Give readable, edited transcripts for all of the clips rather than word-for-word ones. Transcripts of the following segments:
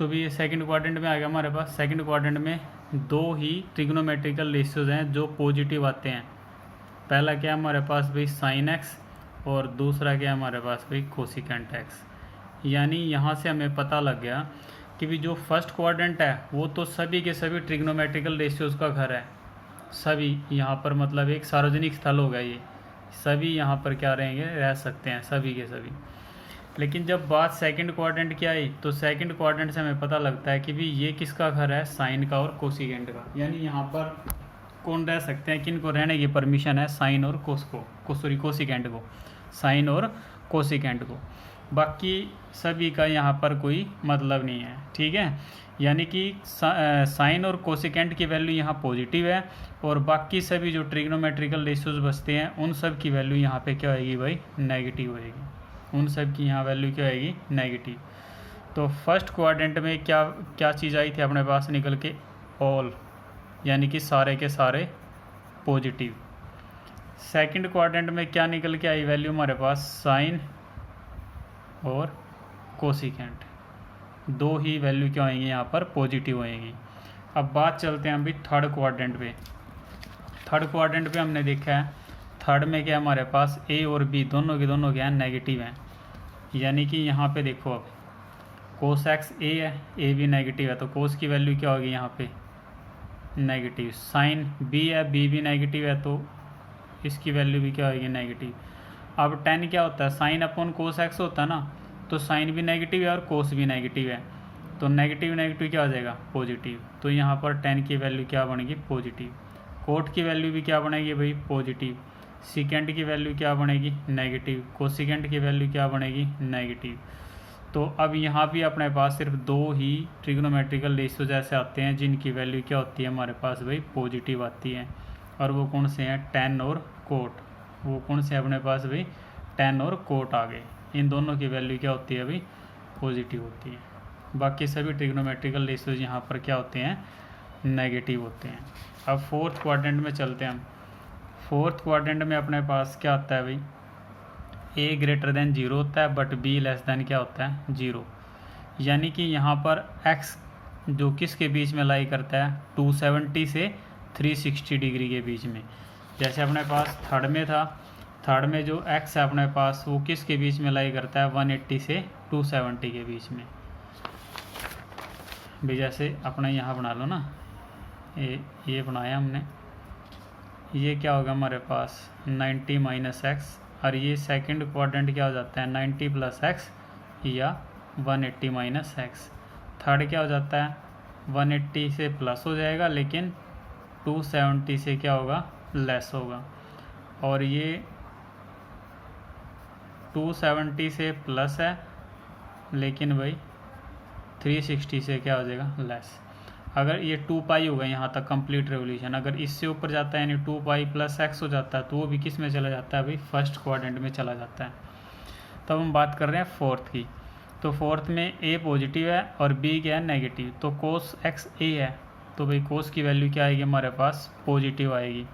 तो भी ये सेकंड क्वाड्रेंट में आ गया हमारे पास। सेकंड क्वाड्रेंट में दो ही ट्रिग्नोमेट्रिकल रेशियोज हैं जो पॉजिटिव आते हैं। पहला क्या है हमारे पास भाई साइन एक्स, और दूसरा क्या है हमारे पास भाई कोसिकेंट एक्स। यानी यहाँ से हमें पता लग गया कि भी जो फर्स्ट क्वाड्रेंट है वो तो सभी के सभी ट्रिग्नोमेट्रिकल रेशियोज का घर है। सभी यहाँ पर मतलब एक सार्वजनिक स्थल होगा, ये सभी यहाँ पर क्या रहेंगे, रह सकते हैं सभी के सभी। लेकिन जब बात सेकंड क्वाड्रेंट की आई तो सेकंड क्वाड्रेंट से हमें पता लगता है कि भी ये किसका घर है, साइन का और कोसिकेंट का। यानी यहाँ पर कौन रह सकते हैं, किन को रहने की परमिशन है, साइन और कोसिकेंट को, साइन और कोसिकेंट को। बाकी सभी का यहाँ पर कोई मतलब नहीं है, ठीक है। यानी कि साइन और कोसिकेंट की वैल्यू यहाँ पॉजिटिव है, और बाकी सभी जो ट्रिग्नोमेट्रिकल रेशियोज बचते हैं उन सब की वैल्यू यहाँ पे क्या होएगी भाई, नेगेटिव होएगी। उन सब की यहाँ वैल्यू क्या होएगी, नेगेटिव। तो फर्स्ट क्वाड्रेंट में क्या क्या चीज़ आई थी अपने पास निकल के, ऑल, यानी कि सारे के सारे पॉजिटिव। सेकंड क्वाड्रेंट में क्या निकल के आई वैल्यू हमारे पास, साइन और कोसिकेंट, दो ही वैल्यू क्या होंगी यहाँ पर, पॉजिटिव होएंगी। अब बात चलते हैं अभी थर्ड क्वाड्रेंट पे। थर्ड क्वाड्रेंट पे हमने देखा है, थर्ड में क्या हमारे पास ए और बी दोनों के दोनों क्या है, नेगेटिव हैं। यानी कि यहाँ पे देखो अब कोस एक्स ए है, ए भी नेगेटिव है, तो कोस की वैल्यू क्या होगी यहाँ पे, नेगेटिव। साइन बी है, बी भी नेगेटिव है, तो इसकी वैल्यू भी क्या होगी, नेगेटिव। अब टेन क्या होता है, साइन अपॉन कोस एक्स होता है ना, तो साइन भी नेगेटिव है और कोस भी नेगेटिव है, तो नेगेटिव नेगेटिव क्या हो जाएगा, पॉजिटिव। तो यहाँ पर टेन की वैल्यू क्या बनेगी, पॉजिटिव। कोट की वैल्यू भी क्या बनेगी भाई, पॉजिटिव। सीकेंट की वैल्यू क्या बनेगी, नेगेटिव। कोसिकेंट की वैल्यू क्या बनेगी, नेगेटिव। तो अब यहाँ भी अपने पास सिर्फ दो ही ट्रिग्नोमेट्रिकल रेशियोज ऐसे आते हैं जिनकी वैल्यू क्या होती है हमारे पास भाई, पॉजिटिव आती है। और वो कौन से हैं, टेन और कोट। वो कौन से अपने पास भाई, टेन और कोट आ गए। इन दोनों की वैल्यू क्या होती है भाई, पॉजिटिव होती है। बाकी सभी ट्रिग्नोमेट्रिकल रेशियोज यहाँ पर क्या होते हैं, नेगेटिव होते हैं। अब फोर्थ क्वाड्रेंट में चलते हैं हम। फोर्थ क्वाड्रेंट में अपने पास क्या आता है भाई, ए ग्रेटर देन जीरो होता है, बट बी लेस देन क्या होता है, जीरो। यानी कि यहाँ पर एक्स जो किसके बीच में लाई करता है, 270 से 360 डिग्री के बीच में। जैसे अपने पास थर्ड में था, थर्ड में जो एक्स है अपने पास वो किसके बीच में लाई करता है, 180 से 270 के बीच में। भी जैसे अपने यहाँ बना लो ना, ये बनाया हमने, ये क्या होगा हमारे पास 90 माइनस एक्स, और ये सेकंड क्वाड्रेंट क्या हो जाता है 90 प्लस एक्स या 180 माइनस एक्स। थर्ड क्या हो जाता है 180 से प्लस हो जाएगा, लेकिन 270 से क्या होगा, लेस होगा। और ये 270 से प्लस है, लेकिन भाई 360 से क्या हो जाएगा, लेस। अगर ये 2 पाई होगा यहाँ तक कंप्लीट रेवोल्यूशन, अगर इससे ऊपर जाता है यानी 2 पाई प्लस एक्स हो जाता है, तो वो भी किस में चला जाता है भाई, फर्स्ट क्वाड्रेंट में चला जाता है। तब हम बात कर रहे हैं फोर्थ की। तो फोर्थ में ए पॉजिटिव है और बी क्या है, नेगेटिव। तो कोस एक्स ए है, तो भाई कोस की वैल्यू क्या आएगी हमारे पास, पॉजिटिव आएगी।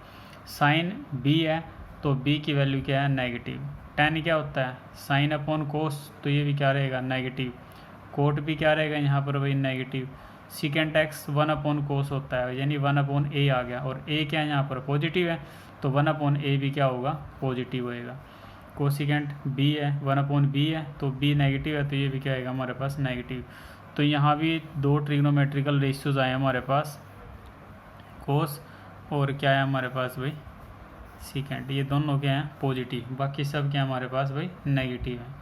साइन बी है, तो बी की वैल्यू क्या है, नेगेटिव। टेन क्या होता है, साइन अपॉन कोस, तो ये भी क्या रहेगा, नेगेटिव। कोट भी क्या रहेगा यहाँ पर भाई, नेगेटिव। सीकेंट एक्स 1 अपॉन कोस होता है, यानी 1 अपॉन ए आ गया, और ए क्या है यहाँ पर, पॉजिटिव है, तो 1 अपॉन ए भी क्या होगा, पॉजिटिव होएगा। कोसिकेंट बी है, 1 अपॉन बी है, तो बी नेगेटिव है, तो ये भी क्या आएगा हमारे पास, नेगेटिव। तो यहाँ भी दो ट्रिग्नोमेट्रिकल रेशियोज आए हमारे पास, कोस और क्या है हमारे पास भाई, सीकेंट। ये दोनों क्या हैं, पॉजिटिव, बाकी सब क्या हमारे पास भाई, नेगेटिव है।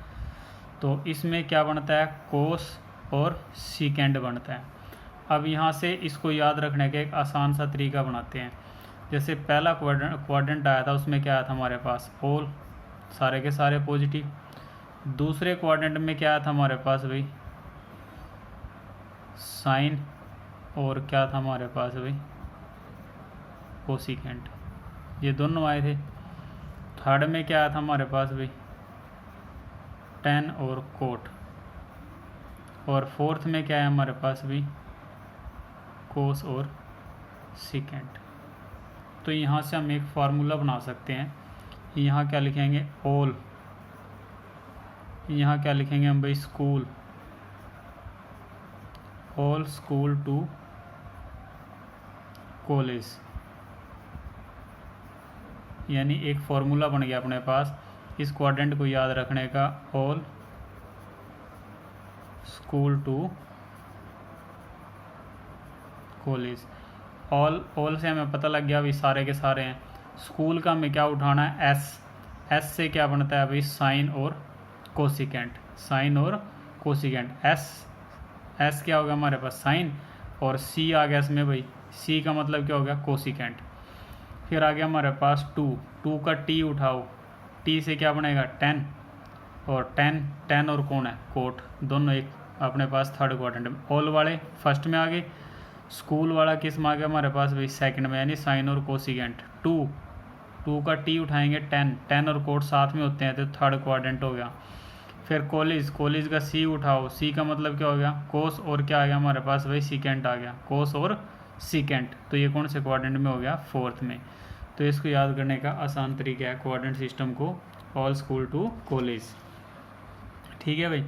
तो इसमें क्या बनता है, कोस और सीकेंट बनता है। अब यहाँ से इसको याद रखने का एक आसान सा तरीका बनाते हैं। जैसे पहला क्वाड्रेंट आया था, उसमें क्या आया था हमारे पास, ऑल, सारे के सारे पॉजिटिव। दूसरे क्वाड्रेंट में क्या आया था हमारे पास भाई, साइन, और क्या था हमारे पास भाई, कोसिकेंट। ये दोनों आए थे। थर्ड में क्या आया था हमारे पास भाई, टेन और कोट। और फोर्थ में क्या है हमारे पास भी, कोस और सीकेंट। तो यहाँ से हम एक फार्मूला बना सकते हैं। यहाँ क्या लिखेंगे, ऑल, यहाँ क्या लिखेंगे हम भाई, school, all school to college, यानी एक फॉर्मूला बन गया अपने पास इस क्वाड्रेंट को याद रखने का, all school to college. All से हमें पता लग गया अभी सारे के सारे हैं। स्कूल का हमें क्या उठाना है, एस से क्या बनता है भाई, साइन और कोसिकेंट, साइन और कोसिकेंट। एस क्या होगा हमारे पास, साइन, और सी आ गया इसमें भाई, सी का मतलब क्या हो गया, कोसिकेंट। फिर आ गया हमारे पास टू का टी उठाओ, टी से क्या बनेगा, 10, और 10 और कौन है, कोट, दोनों एक अपने पास थर्ड क्वाड्रेंट में। ऑल वाले फर्स्ट में आ गए, स्कूल वाला किस में आ गया हमारे पास भाई, सेकंड में, यानी साइन और कोसिकेंट। टू का टी उठाएंगे, 10 और कोट साथ में होते हैं तो थर्ड क्वाड्रेंट हो गया। फिर कॉलेज का सी उठाओ, सी का मतलब क्या हो गया, कोस, और क्या आ गया हमारे पास भाई, सीकेंट आ गया, कोस और सीकेंट। तो ये कौन से क्वाड्रेंट में हो गया, फोर्थ में। तो इसको याद करने का आसान तरीका है क्वाड्रेंट सिस्टम को, ऑल स्कूल टू कॉलेज। ठीक है भाई।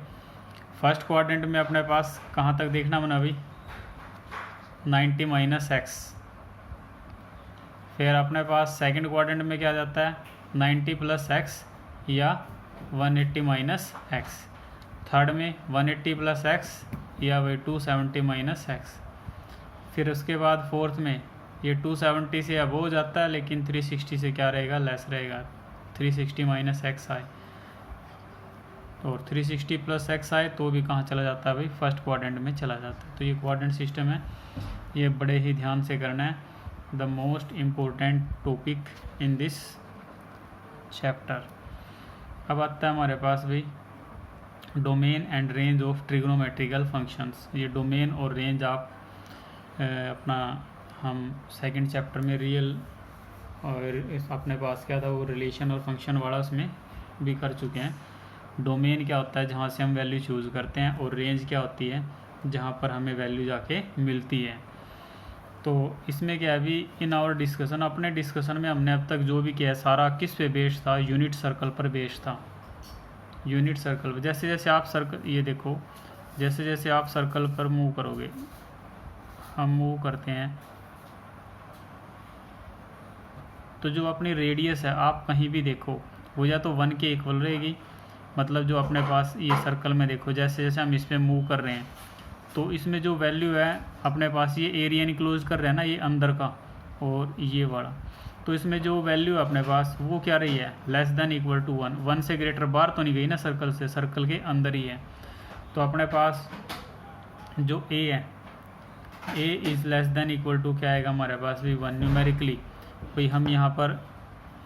फर्स्ट क्वाड्रेंट में अपने पास कहाँ तक देखना बना भाई, 90 - x। फिर अपने पास सेकंड क्वाड्रेंट में क्या जाता है, 90 + x या 180 - x। थर्ड में 180 + x या वही 270 - x। फिर उसके बाद फोर्थ में ये 270 से अब हो जाता है, लेकिन 360 से क्या रहेगा, लेस रहेगा, 360 - x आए, और 360 + x आए तो भी कहाँ चला जाता है भाई, फर्स्ट क्वाड्रेंट में चला जाता है। तो ये क्वाड्रेंट सिस्टम है, ये बड़े ही ध्यान से करना है, the most important topic in this chapter. अब आता है हमारे पास भाई domain and range of trigonometrical functions. ये डोमेन और रेंज आप अपना हम सेकंड चैप्टर में रियल और अपने पास क्या था वो रिलेशन और फंक्शन वाला उसमें भी कर चुके हैं। डोमेन क्या होता है, जहाँ से हम वैल्यू चूज़ करते हैं, और रेंज क्या होती है, जहाँ पर हमें वैल्यू जाके मिलती है। तो इसमें क्या है अभी इन आवर डिस्कशन, अपने डिस्कशन में हमने अब तक जो भी किया है सारा किस पे बेस्ड था, यूनिट सर्कल पर बेस्ड था। यूनिट सर्कल पर जैसे जैसे आप सर्कल, ये देखो जैसे जैसे आप सर्कल पर मूव करोगे, हम मूव करते हैं तो जो अपनी रेडियस है आप कहीं भी देखो वो या तो 1 के इक्वल रहेगी, मतलब जो अपने पास ये सर्कल में देखो जैसे जैसे हम इस पर मूव कर रहे हैं तो इसमें जो वैल्यू है अपने पास, ये एरिया इनक्लोज कर रहे हैं ना ये अंदर का और ये वाला, तो इसमें जो वैल्यू है अपने पास वो क्या रही है, लेस देन इक्वल टू 1। 1 से ग्रेटर बाहर तो नहीं गई ना सर्कल से, सर्कल के अंदर ही है। तो अपने पास जो ए है, A is less than equal to क्या आएगा हमारे पास भी 1 न्यूमेरिकली। भाई हम यहाँ पर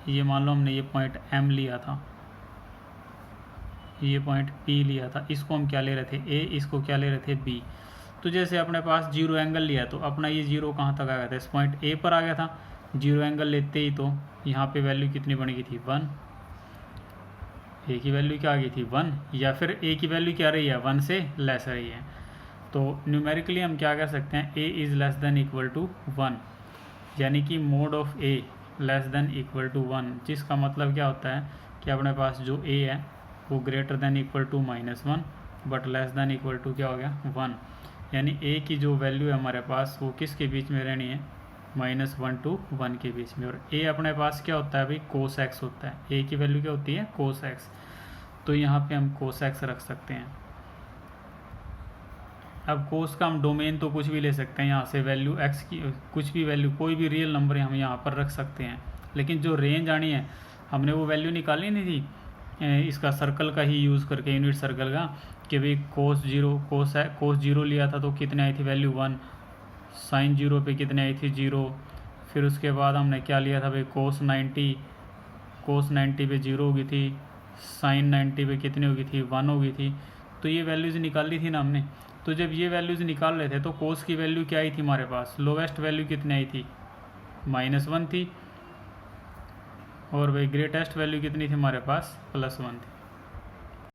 ये मान लो हमने ये पॉइंट एम लिया था, ये पॉइंट पी लिया था, इसको हम क्या ले रहे थे ए, इसको क्या ले रहे थे बी। तो जैसे अपने पास जीरो एंगल लिया तो अपना ये जीरो कहाँ तक आ गया था, इस पॉइंट ए पर आ गया था। जीरो एंगल लेते ही तो यहाँ पे वैल्यू कितनी बन गई थी 1, ए की वैल्यू क्या आ गई थी 1, या फिर ए की वैल्यू क्या रही है 1 से लेस रही है। तो न्यूमेरिकली हम क्या कह सकते हैं, A is less than equal to 1, यानी कि mod of A less than equal to 1, जिसका मतलब क्या होता है कि अपने पास जो ए है वो greater than equal to -1 but less than equal to क्या हो गया 1, यानी ए की जो वैल्यू है हमारे पास वो किसके बीच में रहनी है, -1 to 1 के बीच में। और ए अपने पास क्या होता है भाई, कोस एक्स होता है, ए की वैल्यू क्या होती है कोस एक्स, तो यहाँ पे हम कोस एक्स रख सकते हैं। अब कोस का हम डोमेन तो कुछ भी ले सकते हैं, यहाँ से वैल्यू एक्स की कुछ भी वैल्यू, कोई भी रियल नंबर हम यहाँ पर रख सकते हैं, लेकिन जो रेंज आनी है हमने वो वैल्यू निकालनी नहीं थी इसका सर्कल का ही यूज़ करके, यूनिट सर्कल का, कि भाई कोस जीरो लिया था तो कितने आई थी वैल्यू 1, साइन जीरो पे कितने आई थी 0, फिर उसके बाद हमने क्या लिया था भाई कोस 90 पे 0 हो गई थी, साइन 90 पे कितनी हो गई थी 1 हो गई थी। तो ये वैल्यूज़ निकाल ली थी ना हमने। तो जब ये वैल्यूज़ निकाल रहे थे तो कोस की वैल्यू क्या आई थी हमारे पास, लोवेस्ट वैल्यू कितनी आई थी -1 थी, और भाई ग्रेटेस्ट वैल्यू कितनी थी हमारे पास +1 थी।